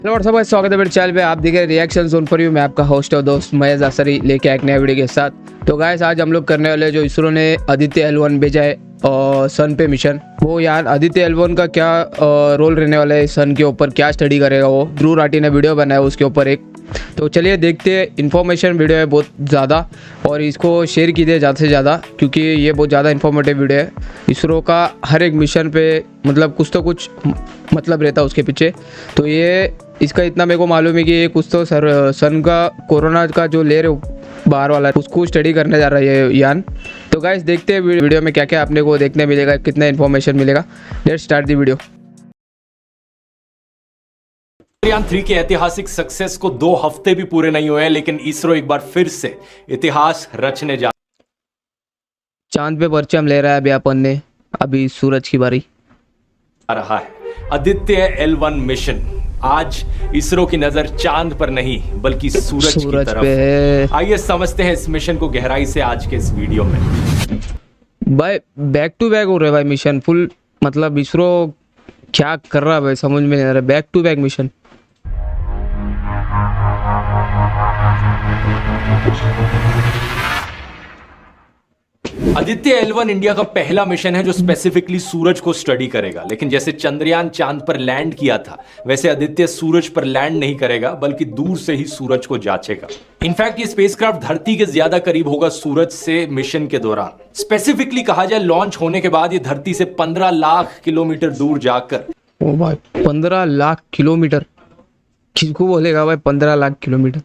Hello what's up guys, स्वागत है मेरे चैनल पे। आप देख रहे हैं रिएक्शन जोन पर मैं आपका होस्ट और दोस्त महेश आसरी लेके एक नया वीडियो के साथ। तो गाइस आज हम लोग करने वाले जो इसरो ने आदित्य L1 भेजा है और सन पे मिशन, वो यार आदित्य L1 का क्या रोल रहने वाला है, सन के ऊपर क्या स्टडी करेगा वो ध्रुव राठी ने वीडियो बनाया उसके ऊपर एक। तो चलिए देखते हैं। इन्फॉर्मेशन वीडियो है बहुत ज़्यादा और इसको शेयर कीजिए ज़्यादा से ज़्यादा, क्योंकि ये बहुत ज़्यादा इन्फॉर्मेटिव वीडियो है। इसरो का हर एक मिशन पे मतलब कुछ तो कुछ मतलब रहता है उसके पीछे। तो ये इसका इतना मेरे को मालूम है कि ये कुछ तो सन का कोरोना का जो लेयर है बाहर वाला उसको स्टडी करने जा रहा है ये यान। तो गाइस देखते हैं वीडियो में क्या क्या अपने को देखने मिलेगा, कितना इन्फॉर्मेशन मिलेगा। Let's start the video. Chandrayaan 3 के ऐतिहासिक सक्सेस को 2 हफ्ते भी पूरे नहीं हुए हैं, लेकिन इसरो एक बार फिर से इतिहास रचने जा चांद पे परचम ले रहा है अभी अपन ने, अभी सूरज की बारी रहा है। आदित्य L1 मिशन आज इसरो की नजर चांद पर नहीं बल्कि सूरज की तरफ पे है। आइए समझते हैं इस मिशन को गहराई से आज के इस वीडियो में। भाई बैक टू बैक हो रहा है भाई मिशन फुल, मतलब इसरो क्या कर रहा है भाई समझ में नहीं आ रहा। Back to back mission. Aditya L1 India का पहला मिशन है जो स्पेसिफिकली सूरज को स्टडी करेगा। लेकिन जैसे चंद्रयान चांद पर लैंड किया था, वैसे आदित्य सूरज पर लैंड नहीं करेगा बल्कि दूर से ही सूरज को जांचेगा। इनफैक्ट ये स्पेसक्राफ्ट धरती के ज्यादा करीब होगा सूरज से मिशन के दौरान। स्पेसिफिकली कहा जाए, लॉन्च होने के बाद ये धरती से 15 लाख किलोमीटर दूर जाकर, ओ भाई 15 लाख किलोमीटर, किसको बोलेगा भाई 15 lakh kilometre.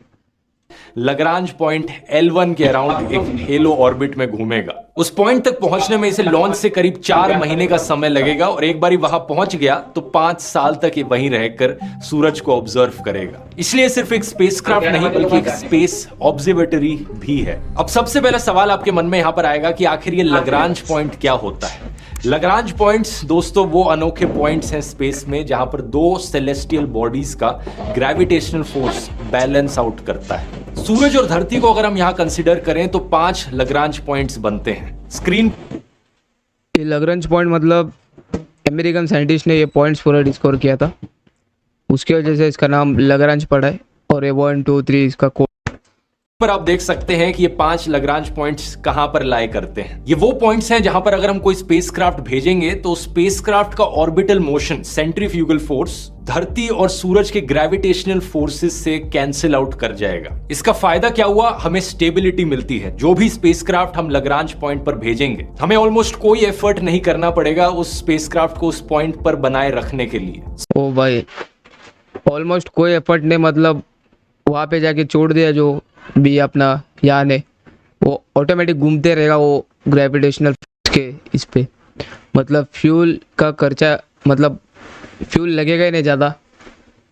Lagrange point L1 के अराउंड एक हेलो ऑर्बिट में घूमेगा। उस पॉइंट तक पहुंचने में इसे लॉन्च से करीब 4 महीने का समय लगेगा और एक बारी वहां पहुंच गया तो 5 साल तक ये वहीं रहकर सूरज को ऑब्जर्व करेगा। इसलिए सिर्फ एक स्पेसक्राफ्ट नहीं बल्कि एक स्पेस ऑब्जर्वेटरी भी है। अब सबसे पहला सवाल आपके मन में यहां पर आएगा कि आखिर ये लग्रांज पॉइंट क्या होता है। लग्रांज पॉइंट्स दोस्तों वो अनोखे पॉइंट्स हैं स्पेस में जहां पर 2 सेलेस्टियल बॉडीज का ग्रेविटेशनल फोर्स बैलेंस आउट करता है। सूरज और धरती को अगर हम यहां कंसीडर करें तो 5 लग्रांज पॉइंट्स बनते हैं। स्क्रीन ये लग्रांज पॉइंट मतलब अमेरिकन साइंटिस्ट ने ये पॉइंट्स पूरा डिस्कवर किया था, उसकी वजह से इसका नाम लग्रांज पड़ा है। और ये 1 2 3 इसका कोड पर आप देख सकते हैं कि ये 5 लग्रांज पॉइंट्स कहां पर लाए करते हैं। ये वो पॉइंट्स हैं जहां पर अगर हम कोई स्पेसक्राफ्ट भेजेंगे तो स्पेसक्राफ्ट का ऑर्बिटल मोशन, सेंट्रीफ्यूगल फोर्स धरती और सूरज के ग्रेविटेशनल फोर्सेस से कैंसिल आउट कर जाएगा। इसका फायदा क्या हुआ, हमें स्टेबिलिटी मिलती है। जो भी स्पेसक्राफ्ट हम लग्रांज पॉइंट पर भेजेंगे, हमें ऑलमोस्ट कोई एफर्ट नहीं करना पड़ेगा उस स्पेसक्राफ्ट को उस पॉइंट पर बनाए रखने के लिए। ओ भाई ऑलमोस्ट कोई एफर्ट नहीं, मतलब वहाँ पे जाके छोड़ दिया जो भी अपना यान है वो ऑटोमेटिक घूमते रहेगा वो ग्रेविटेशनल के इस पे। मतलब फ्यूल का खर्चा, मतलब फ्यूल लगेगा ही नहीं ज़्यादा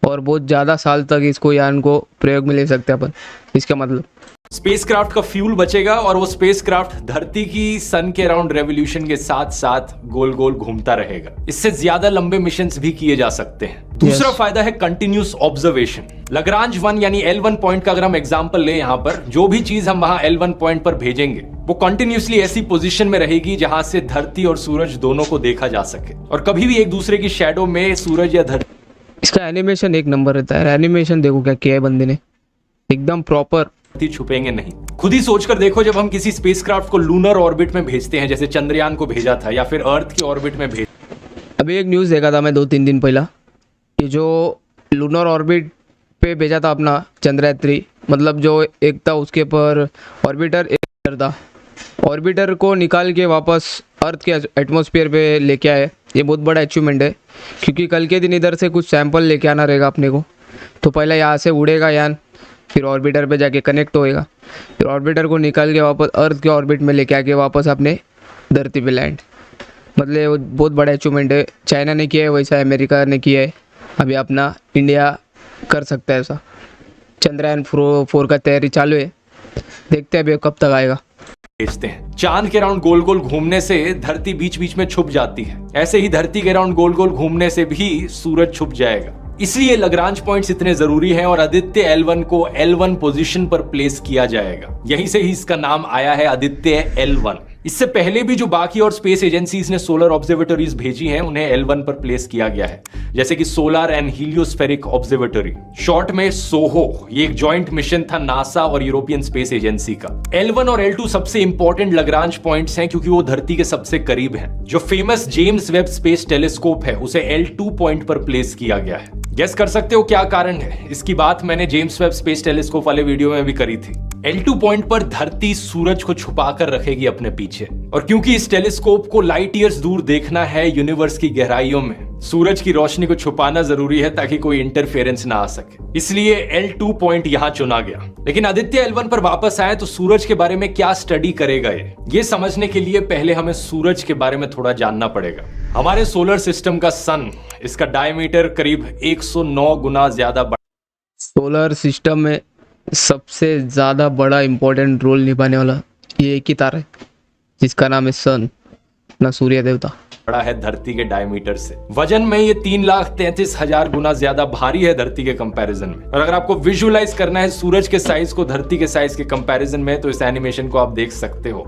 और बहुत ज़्यादा साल तक इसको यान को प्रयोग में ले सकते हैं अपन। इसका मतलब स्पेसक्राफ्ट का फ्यूल बचेगा और वो स्पेसक्राफ्ट धरती की सन के अराउंड रेवोल्यूशन के साथ साथ गोल गोल घूमता रहेगा। इससे ज्यादा लंबे मिशंस भी किए जा सकते हैं। दूसरा फायदा है कंटिन्यूस ऑब्जर्वेशन। लग्रांज 1 यानी L1 पॉइंट का अगर हम एग्जांपल लें, यहाँ पर जो भी चीज हम वहां L1 पॉइंट पर भेजेंगे वो कंटिन्यूसली ऐसी पोजीशन में रहेगी जहां से धरती और सूरज दोनों को देखा जा सके और कभी भी एक दूसरे की शैडो में सूरज या धरती। इसका एनिमेशन एक नंबर रहता है। एनिमेशन देखो क्या किया है बंदे ने, एकदम प्रॉपर। छुपेंगे नहीं। खुद ही सोचकर देखो, जब हम किसी स्पेसक्राफ्ट को लूनर ऑर्बिट में भेजते हैं, जैसे चंद्रयान को भेजा था या फिर अर्थ की ऑर्बिट में भेज। अभी एक न्यूज़ देखा था मैं 2-3 दिन पहला कि जो लूनर ऑर्बिट पे भेजा था अपना चंद्रयान 3, मतलब जो एक था उसके ऊपर ऑर्बिटर एक था, ऑर्बिटर को निकाल के वापस अर्थ के एटमॉस्फेयर पे लेके आए। ये बहुत बड़ा अचीवमेंट है, क्योंकि कल के दिन इधर से कुछ सैंपल लेके आना रहेगा अपने को। तो पहले यहाँ से उड़ेगा यान, फिर ऑर्बिटर पे जाके कनेक्ट होएगा, फिर ऑर्बिटर को निकाल के वापस अर्थ के ऑर्बिट में लेके आके वापस अपने धरती पे लैंड। मतलब वो बहुत बड़ा अचीवमेंट है। चाइना ने किया है वैसा, अमेरिका ने किया है, अभी अपना इंडिया कर सकता है ऐसा। चंद्रयान 4 का तैयारी चालू है, देखते हैं अभी कब तक आएगा। भेजते हैं। चांद के राउंड गोल गोल घूमने से धरती बीच बीच में छुप जाती है, ऐसे ही धरती के राउंड गोल गोल घूमने से भी सूरज छुप जाएगा। इसलिए लग्रांज पॉइंट्स इतने जरूरी हैं और आदित्य L1 को L1 पोजीशन पर प्लेस किया जाएगा। यहीं से ही इसका नाम आया है आदित्य L1। इससे पहले भी जो बाकी और स्पेस एजेंसीज ने सोलर ऑब्जर्वेटरीज भेजी हैं उन्हें L1 पर प्लेस किया गया है, जैसे कि सोलर एंड हीलियोस्फेरिक ऑब्जर्वेटरी, शॉर्ट में सोहो। ये एक जॉइंट मिशन था नासा और यूरोपियन स्पेस एजेंसी का। L1 और L2 सबसे इंपॉर्टेंट लग्रांज पॉइंट्स हैं क्योंकि वो धरती के सबसे करीब हैं। जो famous James Webb space telescope है उसे L2 पॉइंट पर प्लेस किया गया है। गेस कर सकते हो क्या कारण है? इसकी बात मैंने जेम्स वेब स्पेस टेलीस्कोप वाले वीडियो में भी करी थी। L2 पॉइंट पर धरती सूरज को छुपा कर रखेगी अपने पीछे, और क्योंकि इस टेलीस्कोप को लाइट ईयर्स दूर देखना है यूनिवर्स की गहराइयों में, सूरज की रोशनी को छुपाना जरूरी है ताकि कोई इंटरफेरेंस ना आ सके, इसलिए L2 पॉइंट यहां चुना गया। लेकिन आदित्य L1 पर वापस आए तो सूरज के बारे में क्या स्टडी करेगा ये समझने के लिए पहले हमें सूरज के बारे में थोड़ा जानना पड़ेगा। हमारे सोलर सिस्टम का सन, इसका डायमीटर करीब 109 गुना ज्यादा बड़ा। सोलर सिस्टम में सबसे ज़्यादा बड़ा इम्पोर्टेंट रोल निभाने वाला ये एक ही तारा है जिसका नाम है सन, ना सूर्य देवता। बड़ा है धरती के डायमीटर से। वजन में ये 3,33,000 गुना ज्यादा भारी है धरती के कंपैरिजन में। और अगर आपको विजुअलाइज करना है सूरज के साइज को धरती के साइज के कंपैरिजन में, तो इस एनिमेशन को आप देख सकते हो।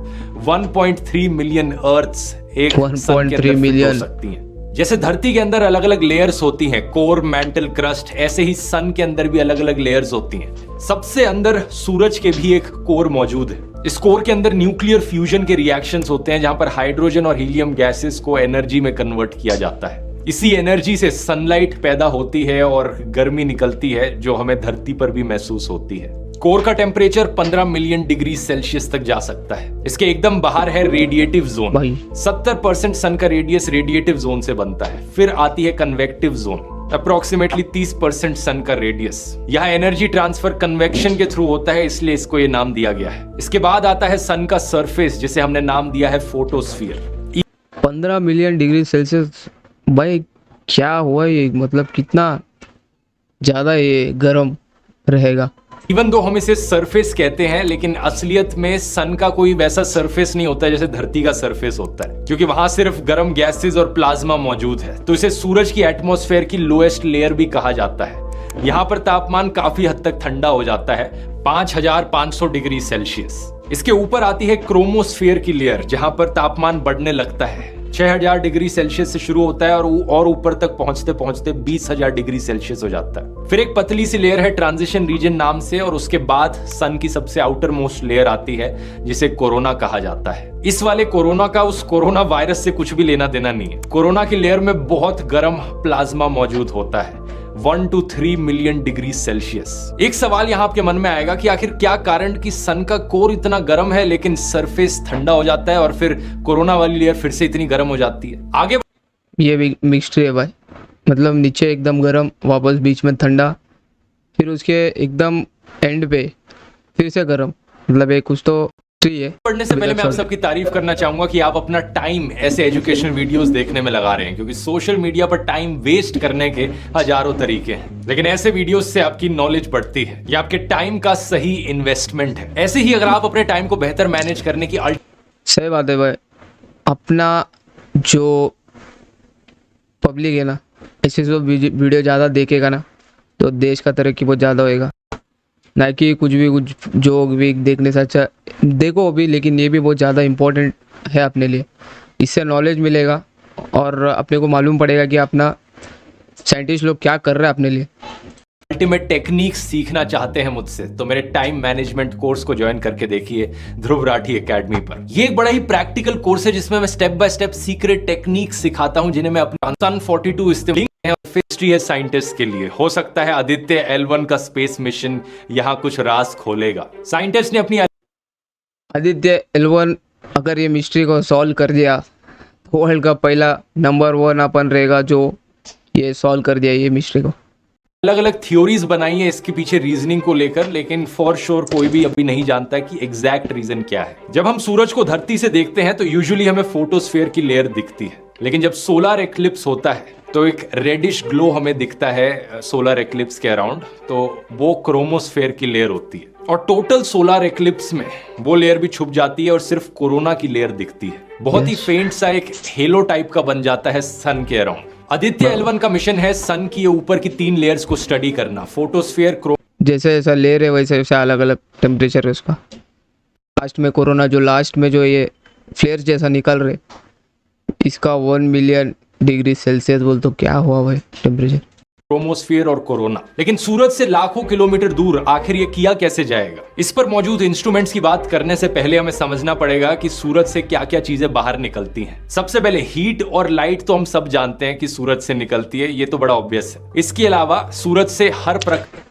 1.3 मिलियन अर्थ्स एक सन के अंदर फिट हो सकती हैं। जैसे धरती के अंदर अलग अलग लेयर्स होती हैं, कोर, मैंटल, क्रस्ट, ऐसे ही सन के अंदर भी अलग अलग लेयर्स होती हैं। सबसे अंदर सूरज के भी एक कोर मौजूद है। इस कोर के अंदर न्यूक्लियर फ्यूजन के रिएक्शंस होते हैं, जहां पर हाइड्रोजन और हीलियम गैसेस को एनर्जी में कन्वर्ट किया जाता है। इसी एनर्जी से सनलाइट पैदा होती है और गर्मी निकलती है जो हमें धरती पर भी महसूस होती है। कोर का टेम्परेचर 15 मिलियन डिग्री सेल्सियस तक जा सकता है। इसके एकदम बाहर है रेडिएटिव जोन। 70% सन का रेडियस रेडिएटिव जोन से बनता है। फिर आती है कन्वेक्टिव जोन, अप्रोक्सीमेटली 30% सन का रेडियस। यहाँ एनर्जी ट्रांसफर कन्वेक्शन के थ्रू होता है, इसलिए इसको ये नाम दिया गया है। इसके बाद आता है सन का सरफेस, जिसे हमने नाम दिया है फोटोस्फीयर। 15 मिलियन डिग्री सेल्सियस, भाई क्या हुआ ये? मतलब कितना ज्यादा ये गर्म रहेगा। इवन दो हम इसे सरफेस कहते हैं, लेकिन असलियत में सन का कोई वैसा सरफेस नहीं होता जैसे धरती का सरफेस होता है, क्योंकि वहां सिर्फ गर्म गैसेस और प्लाज्मा मौजूद है। तो इसे सूरज की एटमॉस्फेयर की लोएस्ट लेयर भी कहा जाता है। यहाँ पर तापमान काफी हद तक ठंडा हो जाता है, 5500 डिग्री सेल्सियस। इसके ऊपर आती है क्रोमोस्फेयर की लेयर, जहां पर तापमान बढ़ने लगता है। 6000 डिग्री सेल्सियस से शुरू होता है और ऊपर तक पहुंचते पहुंचते 20,000 डिग्री सेल्सियस हो जाता है। फिर एक पतली सी लेयर है ट्रांजिशन रीजन नाम से, और उसके बाद सन की सबसे आउटर मोस्ट लेयर आती है जिसे कोरोना कहा जाता है। इस वाले कोरोना का उस कोरोना वायरस से कुछ भी लेना देना नहीं है। कोरोना की लेयर में बहुत गर्म प्लाज्मा मौजूद होता है, 1 to 3 मिलियन डिग्री सेल्सियस। एक सवाल यहाँ आपके मन में आएगा कि आखिर क्या कारण कि सन का कोर इतना गर्म है लेकिन सरफेस ठंडा हो जाता है और फिर कोरोना वाली लेयर फिर से इतनी गर्म हो जाती है? आगे ये भी मिक्सचर है भाई, मतलब नीचे एकदम गर्म, वापस बीच में ठंडा, फिर उसके एकदम एंड पे फिर से गर्म, मतलब एक कुछ तो है। पढ़ने से पहले मैं आप सबकी तारीफ करना चाहूंगा कि आप अपना टाइम ऐसे एजुकेशनल वीडियोस देखने में लगा रहे हैं, क्योंकि सोशल मीडिया पर टाइम वेस्ट करने के हजारों तरीके हैं, लेकिन ऐसे वीडियोस से आपकी नॉलेज बढ़ती है। ये आपके टाइम का सही इन्वेस्टमेंट है। ऐसे ही अगर आप अपने टाइम को बेहतर मैनेज करने की सही बात है भाई, अपना जो पब्लिक है ना, ऐसे जो वीडियो ज़्यादा देखेगा ना तो देश का तरक्की बहुत ज़्यादा होएगा, ना कि कुछ जोक वीक देखने से अच्छा देखो भी, लेकिन ये भी बहुत ज़्यादा इम्पोर्टेंट है अपने लिए। इससे नॉलेज मिलेगा और अपने को मालूम पड़ेगा कि अपना साइंटिस्ट लोग क्या कर रहे हैं अपने लिए। अल्टीमेट टेक्निक्स सीखना चाहते हैं मुझसे तो मेरे टाइम मैनेजमेंट कोर्स को ज्वाइन करके देखिए ध्रुव राठी एकेडमी पर। ये एक बड़ा ही प्रैक्टिकल कोर्स है जिसमें मैं step by step secret techniques सिखाता हूं, जिन्हें मैं अपना सन 42 इस्तेमाल हिस्ट्री है साइंटिस्ट के लिए। हो सकता है आदित्य L1 का स्पेस मिशन यहाँ कुछ राज खोलेगा। साइंटिस्ट ने अपनी आदित्य L1 अगर ये मिस्ट्री को सॉल्व कर दिया तो वर्ल्ड का पहला नंबर 1 अपन रहेगा जो ये सॉल्व कर दिया ये मिस्ट्री को। अलग अलग थ्योरीज बनाई है इसके पीछे रीजनिंग को लेकर, लेकिन फॉर श्योर कोई भी अभी नहीं जानता कि एग्जैक्ट रीजन क्या है। जब हम सूरज को धरती से देखते हैं तो यूजुअली हमें फोटोस्फीयर की लेयर दिखती है, लेकिन जब सोलर एक्लिप्स होता है तो एक रेडिश ग्लो हमें दिखता है सोलर एक्लिप्स के अराउंड, तो वो क्रोमोस्फेयर की लेयर होती है। और टोटल सोलर एक्लिप्स में वो लेयर भी छुप जाती है और सिर्फ कोरोना की लेयर दिखती है। बहुत ही फेंट सा एक हेलो टाइप का बन जाता है सन के अराउंड। आदित्य L1 का मिशन है सन की ऊपर की 3 लेयर्स को स्टडी करना, फोटोस्फीयर, जैसे जैसा लेयर है वैसे वैसे अलग अलग टेम्परेचर है उसका। लास्ट में कोरोना जो लास्ट में जो ये फ्लेयर्स जैसा निकल रहे। इसका 1 मिलियन डिग्री सेल्सियस बोल तो क्या हुआ भाई टेम्परेचर। क्रोमोस्फीयर और कोरोना। लेकिन सूरज से लाखों किलोमीटर दूर आखिर ये किया कैसे जाएगा? इस पर मौजूद इंस्ट्रूमेंट्स की बात करने से पहले हमें समझना पड़ेगा कि सूरज से क्या क्या चीजें बाहर निकलती हैं। सबसे पहले हीट और लाइट तो हम सब जानते हैं कि सूरज से निकलती है, ये तो बड़ा ऑब्वियस है। इसके अलावा सूरज से हर प्रकार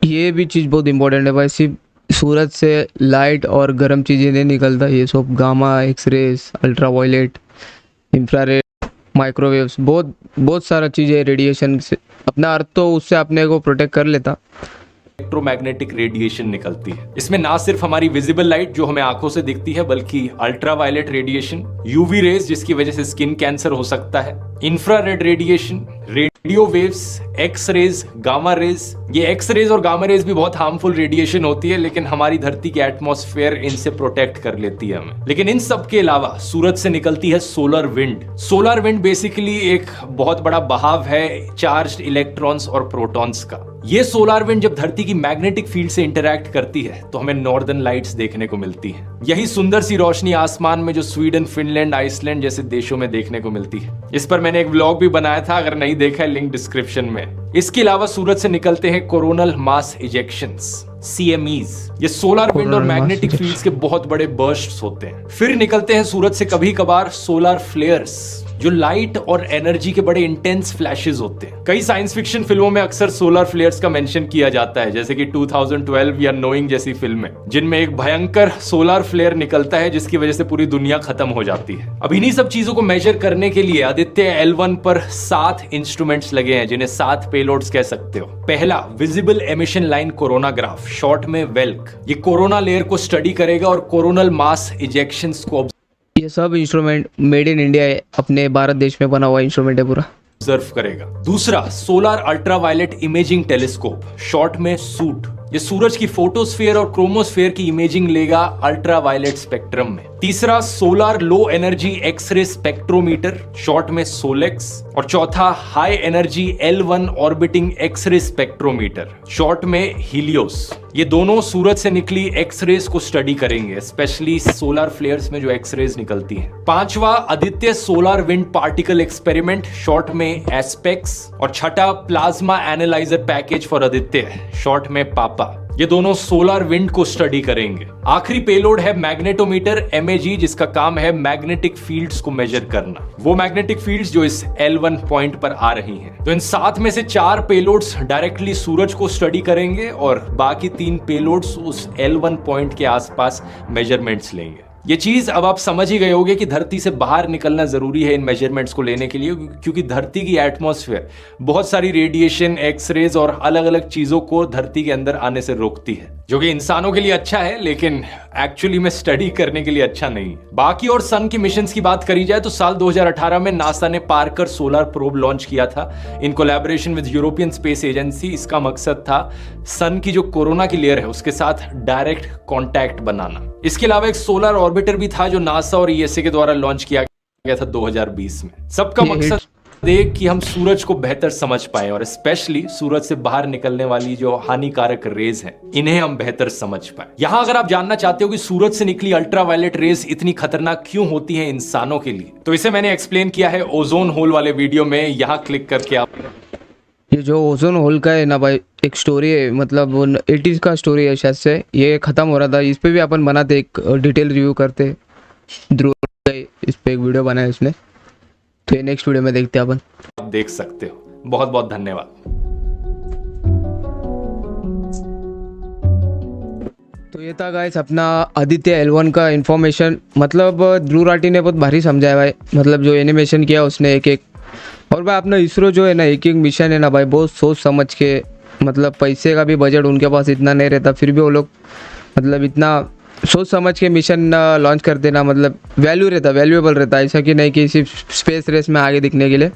ये भी चीज़ बहुत इंपॉर्टेंट है भाई, सिर्फ सूरज से लाइट और गर्म चीज़ें नहीं निकलता, ये सब gamma, X rays, ultraviolet, infrared, microwaves, बहुत बहुत सारा चीज़ें रेडिएशन से अपना अर्थ तो उससे अपने को प्रोटेक्ट कर लेता। इलेक्ट्रोमैग्नेटिक रेडिएशन निकलती है। इसमें ना सिर्फ हमारी विजिबल लाइट जो हमें आंखों से दिखती है, बल्कि अल्ट्रावायलेट रेडिएशन, यूवी रेज जिसकी वजह से स्किन कैंसर हो सकता है, infrared radiation, radio waves, X rays, gamma rays. ये एक्स रेज और गामा रेज भी बहुत हार्मफुल रेडिएशन होती है, लेकिन हमारी धरती के एटमॉस्फेयर इनसे प्रोटेक्ट कर लेती है हमें। लेकिन इन सब के अलावा सूरज से निकलती है solar wind. Solar wind basically एक बहुत बड़ा बहाव है चार्ज्ड इलेक्ट्रॉन्स और प्रोटॉन्स का। ये सोलर विंड जब धरती की मैग्नेटिक फील्ड से इंटरैक्ट करती है तो हमें नॉर्दर्न लाइट्स देखने को मिलती है। यही सुंदर सी रोशनी आसमान में जो स्वीडन, फिनलैंड, आइसलैंड जैसे देशों में देखने को मिलती है। इस पर मैंने एक व्लॉग भी बनाया था, अगर नहीं देखा है लिंक डिस्क्रिप्शन में। इसके अलावा सूरज से निकलते हैं कोरोनल मास इजेक्शंस, CMEs। ये सोलर विंड और मैग्नेटिक फील्ड्स के बहुत बड़े बर्स्ट्स होते हैं। फिर निकलते हैं सूरज से कभी कभार सोलर फ्लेयर्स, जो लाइट और एनर्जी के बड़े इंटेंस फ्लैशेस होते हैं। कई साइंस फिक्शन फिल्मों में अक्सर सोलर फ्लेयर्स का मेंशन किया जाता है, जैसे कि 2012 या नोइंग जैसी फिल्में, जिनमें एक भयंकर सोलर फ्लेयर निकलता है जिसकी वजह से पूरी दुनिया खत्म हो जाती है। अब इन्हीं सब चीजों को मेजर करने के लिए आदित्य L1 पर 7 इंस्ट्रूमेंट्स लगे हैं, जिन्हें 7 पेलोड्स कह सकते हो। पहला, visible emission line coronagraph, short में वेल्क। ये कोरोना लेयर को स्टडी करेगा और कोरोनल मास इजेक्शंस को ये सब इंस्ट्रूमेंट मेड इन इंडिया है, अपने भारत देश में बना हुआ इंस्ट्रूमेंट है पूरा। ऑब्जर्व करेगा। दूसरा, solar ultraviolet imaging telescope, short में सूट। ये सूरज की फोटोस्फीयर और क्रोमोस्फीयर की इमेजिंग लेगा अल्ट्रावायलेट स्पेक्ट्रम में। तीसरा, solar low energy X ray spectrometer, short में सोलेक्स। और चौथा, high energy L1 orbiting X ray spectrometer, short में हीलियोस। ये दोनों सूरज से निकली एक्सरेज को स्टडी करेंगे, स्पेशली सोलर फ्लेयर्स में जो एक्सरेज निकलती हैं। पांचवा, Aditya solar wind particle experiment, short में एस्पेक्स। और छठा, plasma analyser package for Aditya, short में पापा। ये दोनों सोलर विंड को स्टडी करेंगे। आखिरी पेलोड है मैग्नेटोमीटर MAG, जिसका काम है मैग्नेटिक फील्ड्स को मेजर करना, वो मैग्नेटिक फील्ड्स जो इस L1 पॉइंट पर आ रही हैं। तो इन 7 में से 4 पेलोड्स डायरेक्टली सूरज को स्टडी करेंगे और बाकी 3 पेलोड्स उस L1 पॉइंट के आसपास मेजरमेंट्स लेंगे। ये चीज अब आप समझ ही गए होंगे कि धरती से बाहर निकलना जरूरी है इन मेजरमेंट्स को लेने के लिए, क्योंकि धरती की एटमॉस्फेयर बहुत सारी रेडिएशन, एक्सरेज और अलग अलग चीजों को धरती के अंदर आने से रोकती है, जो कि इंसानों के लिए अच्छा है लेकिन एक्चुअली में स्टडी करने के लिए अच्छा नहीं है। बाकी और सन की मिशंस की बात करी जाए तो साल 2018 में नासा ने पार्कर सोलर प्रोब लॉन्च किया था in collaboration with European space agency. इसका मकसद था सन की जो कोरोना की लेयर है उसके साथ डायरेक्ट कॉन्टैक्ट बनाना। इसके अलावा एक सोलर ऑर्बिटर भी था जो नासा और ESA के द्वारा लॉन्च किया गया था 2020 में। सबका मकसद देख कि हम सूरज को बेहतर समझ पाए और स्पेशली सूरज से बाहर निकलने वाली जो हानिकारक रेज हैं इन्हें हम बेहतर समझ पाए। यहाँ अगर आप जानना चाहते हो कि सूरज से निकली अल्ट्रावायलेट रेज इतनी खतरनाक क्यों होती हैं इंसानों के लिए, तो इसे मैंने एक्सप्लेन किया है ओजोन होल वाले वीडियो में। यहाँ क्लिक करके आप, ये जो ओजोन होल का है ना भाई, एक स्टोरी है, मतलब 80s का स्टोरी है शायद से, ये खत्म हो रहा था। इस पे भी अपन बनाते, एक डिटेल रिव्यू करते। ध्रुव इस पे एक वीडियो बनाया इसने, तो ये नेक्स्ट वीडियो में देखते हैं अपन। आप देख सकते हो। बहुत बहुत धन्यवाद। तो ये था गाइस अपना आदित्य L1 का इन्फॉर्मेशन। मतलब ध्रुव राठी ने बहुत भारी समझाया भाई, मतलब जो एनिमेशन किया उसने एक एक। और भाई अपना इसरो जो है ना, एक एक मिशन है ना भाई, बहुत सोच समझ के, मतलब पैसे का भी बजट उनके पास इतना नहीं रहता, फिर भी वो लोग मतलब इतना सोच समझ के मिशन लॉन्च कर देना, मतलब वैल्यूएबल रहता, ऐसा कि नहीं कि सिर्फ स्पेस रेस में आगे दिखने के लिए।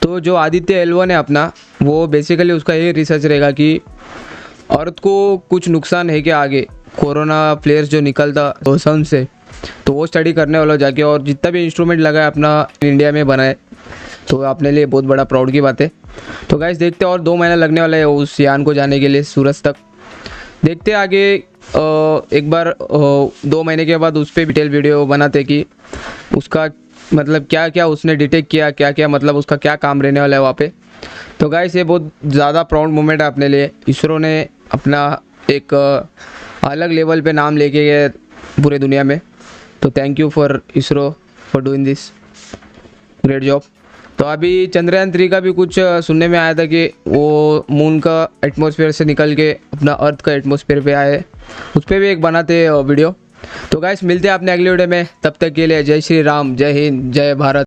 तो जो आदित्य L1 है अपना, वो बेसिकली उसका ये रिसर्च रहेगा कि अर्थ को कुछ नुकसान है कि आगे कोरोना फ्लेयर्स जो निकलता तो सन से, तो वो स्टडी करने वाला जाके। और जितना भी इंस्ट्रूमेंट लगा है अपना इंडिया में बनाए, तो अपने लिए बहुत बड़ा प्राउड की बात है। तो गाइस देखते हैं, और 2 महीना लगने वाला है उस यान को जाने के लिए सूरज तक। देखते हैं आगे एक बार 2 महीने के बाद उस पर डिटेल वीडियो बनाते कि उसका मतलब क्या क्या उसने डिटेक्ट किया, क्या क्या मतलब उसका क्या काम रहने वाला है वहाँ पे। तो गाइस ये बहुत ज़्यादा प्राउड मोमेंट है अपने लिए। इसरो ने अपना एक अलग लेवल पे नाम लेके गए पूरे दुनिया में। तो thank you for ISRO for doing this great job. तो अभी चंद्रयान 3 का भी कुछ सुनने में आया था कि वो मून का एटमॉस्फेयर से निकल के अपना अर्थ का एटमॉस्फेयर पे आए, उस पर भी एक बनाते वीडियो। तो गाइस मिलते हैं अपने अगले वीडियो में, तब तक के लिए जय श्री राम, जय हिंद, जय भारत।